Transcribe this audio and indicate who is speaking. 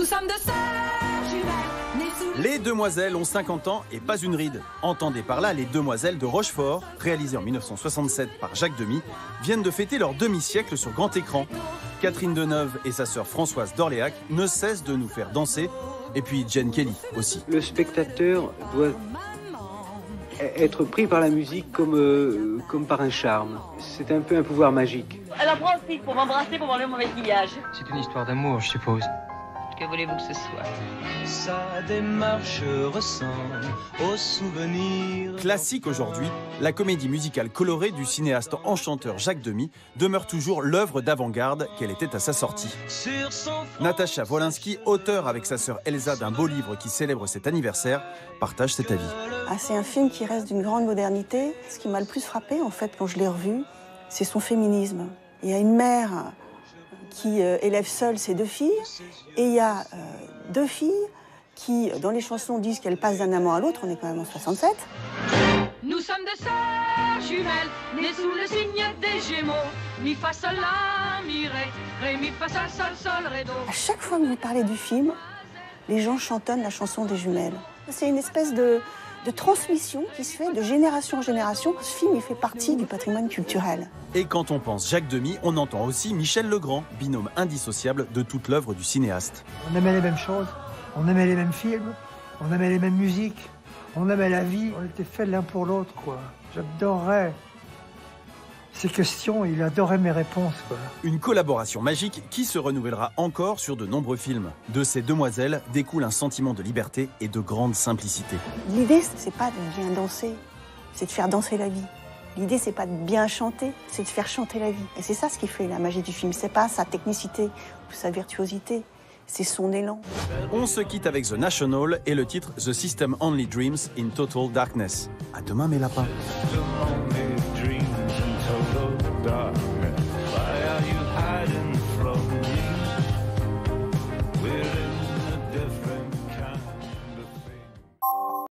Speaker 1: sommes deux sœurs jumelles, nées sous
Speaker 2: Les Demoiselles ont 50 ans et pas une ride. Entendez par là Les Demoiselles de Rochefort, réalisées en 1967 par Jacques Demy, viennent de fêter leur demi-siècle sur grand écran. Catherine Deneuve et sa sœur Françoise d'Orléac ne cessent de nous faire danser. Et puis Jane Kelly aussi.
Speaker 3: Le spectateur doit être pris par la musique comme par un charme. C'est un peu un pouvoir magique.
Speaker 4: Elle en profite pour m'embrasser, pour m'enlever mon maquillage.
Speaker 5: C'est une histoire d'amour, je suppose.
Speaker 4: Que voulez-vous que ce soit?
Speaker 6: Sa démarche ressemble aux souvenirs.
Speaker 2: Classique aujourd'hui, la comédie musicale colorée du cinéaste enchanteur Jacques Demy demeure toujours l'œuvre d'avant-garde qu'elle était à sa sortie. Natacha Wolinski, auteure avec sa sœur Elsa d'un beau livre qui célèbre cet anniversaire, partage cet avis.
Speaker 7: C'est un film qui reste d'une grande modernité. Ce qui m'a le plus frappé, en fait, quand je l'ai revu, c'est son féminisme. Il y a une mère qui élève seule ses deux filles, et il y a deux filles qui, dans les chansons, disent qu'elles passent d'un amant à l'autre. On est quand même en 67.
Speaker 1: Nous sommes deux sœurs jumelles, nées sous le signe des Gémeaux. Mi fa sol la mi ré mi fa sol sol sol ré do.
Speaker 7: À chaque fois que vous parlez du film, les gens chantonnent la chanson des jumelles. C'est une espèce de transmission qui se fait de génération en génération. Ce film, il fait partie du patrimoine culturel.
Speaker 2: Et quand on pense Jacques Demy, on entend aussi Michel Legrand, binôme indissociable de toute l'œuvre du cinéaste.
Speaker 8: On aimait les mêmes choses, on aimait les mêmes films, on aimait les mêmes musiques, on aimait la vie. On était faits l'un pour l'autre, quoi. J'adorais ces questions, il adorait mes réponses, quoi.
Speaker 2: Une collaboration magique qui se renouvellera encore sur de nombreux films. De ces demoiselles découle un sentiment de liberté et de grande simplicité.
Speaker 7: L'idée, c'est pas de bien danser, c'est de faire danser la vie. L'idée, c'est pas de bien chanter, c'est de faire chanter la vie. Et c'est ça ce qui fait la magie du film. C'est pas sa technicité ou sa virtuosité, c'est son élan.
Speaker 2: On se quitte avec The National et le titre The System Only Dreams in Total Darkness. À demain mes lapins.